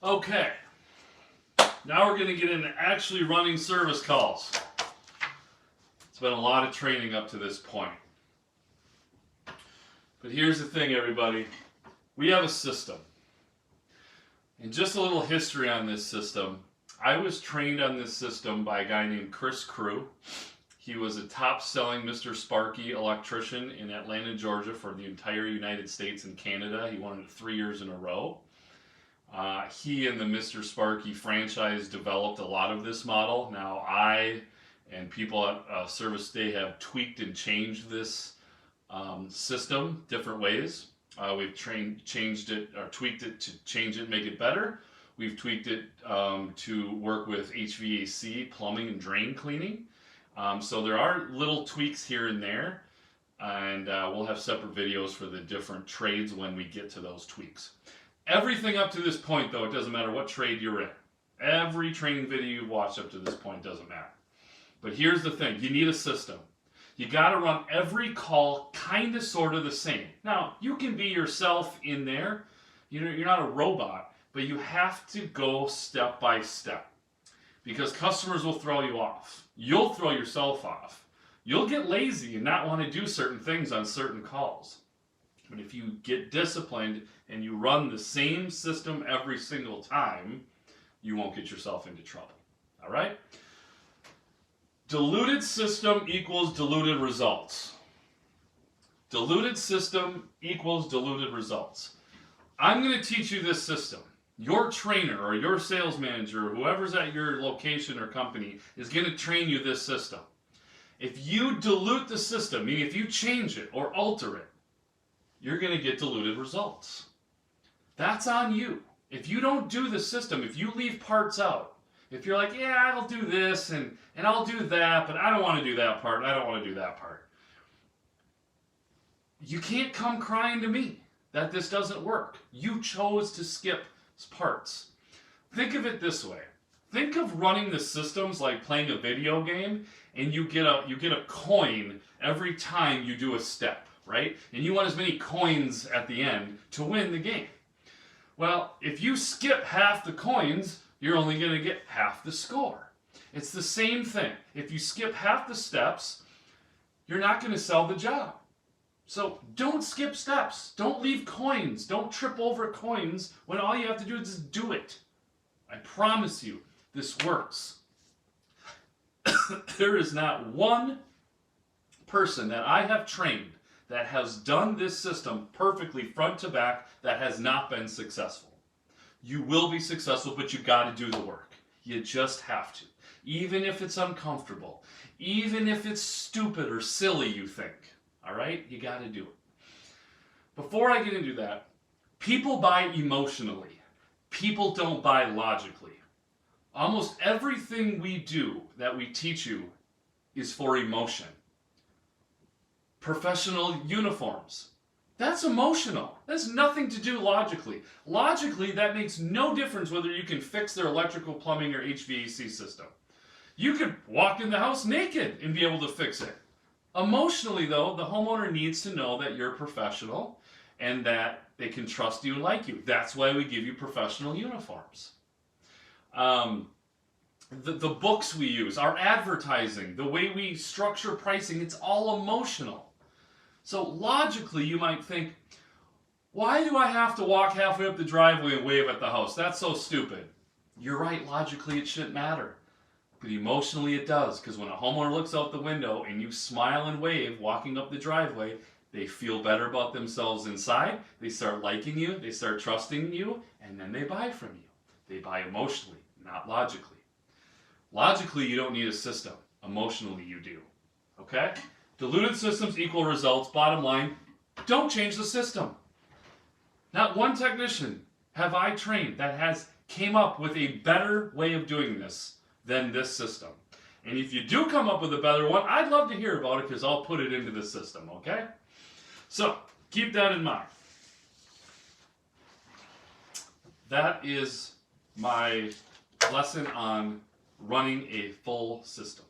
Okay, now we're going to get into actually running service calls. It's been a lot of training up to this point. But here's the thing, everybody. We have a system. And just a little history on this system. I was trained on this system by a guy named Chris Crew. He was a top-selling Mr. Sparky electrician in Atlanta, Georgia for the entire United States and Canada. He won it 3 years in a row. He and the Mr. Sparky franchise developed a lot of this model. Now I and people at Service Day have tweaked and changed this system different ways. We've changed it or tweaked it to change it, make it better. We've tweaked it to work with HVAC, plumbing, and drain cleaning. So there are little tweaks here and there, and we'll have separate videos for the different trades when we get to those tweaks. Everything up to this point, though, it doesn't matter what trade you're in. Every training video you've watched up to this point doesn't matter. But here's the thing. You need a system. You got to run every call kind of sort of the same. Now, you can be yourself in there. You're not a robot, but you have to go step by step because customers will throw you off. You'll throw yourself off. You'll get lazy and not want to do certain things on certain calls. But if you get disciplined and you run the same system every single time, you won't get yourself into trouble. All right? Diluted system equals diluted results. Diluted system equals diluted results. I'm going to teach you this system. Your trainer or your sales manager or whoever's at your location or company is going to train you this system. If you dilute the system, meaning if you change it or alter it, you're going to get diluted results. That's on you. If you don't do the system, if you leave parts out, if you're like, yeah, I'll do this and I'll do that, but I don't want to do that part, and I don't want to do that part. You can't come crying to me that this doesn't work. You chose to skip parts. Think of it this way. Think of running the systems like playing a video game and you get a coin every time you do a step. Right? And you want as many coins at the end to win the game. Well, if you skip half the coins, you're only going to get half the score. It's the same thing. If you skip half the steps, you're not going to sell the job. So don't skip steps. Don't leave coins. Don't trip over coins when all you have to do is just do it. I promise you, this works. There is not one person that I have trained that has done this system perfectly front to back that has not been successful. You will be successful, but you got to do the work. You just have to. Even if it's uncomfortable, even if it's stupid or silly, you think. All right? You got to do it. Before I get into that, people buy emotionally. People don't buy logically. Almost everything we do that we teach you is for emotion. Professional uniforms. That's emotional. That's nothing to do logically. Logically, that makes no difference whether you can fix their electrical, plumbing, or HVAC system. You could walk in the house naked and be able to fix it. Emotionally, though, the homeowner needs to know that you're a professional and that they can trust you and like you. That's why we give you professional uniforms. The books we use, our advertising, the way we structure pricing, it's all emotional. So logically, you might think, why do I have to walk halfway up the driveway and wave at the house? That's so stupid. You're right, logically it shouldn't matter. But emotionally it does, because when a homeowner looks out the window and you smile and wave walking up the driveway, they feel better about themselves inside, they start liking you, they start trusting you, and then they buy from you. They buy emotionally, not logically. Logically, you don't need a system. Emotionally, you do. Okay? Diluted systems equal results. Bottom line, don't change the system. Not one technician have I trained that has came up with a better way of doing this than this system. And if you do come up with a better one, I'd love to hear about it because I'll put it into the system, okay? So, keep that in mind. That is my lesson on running a full system.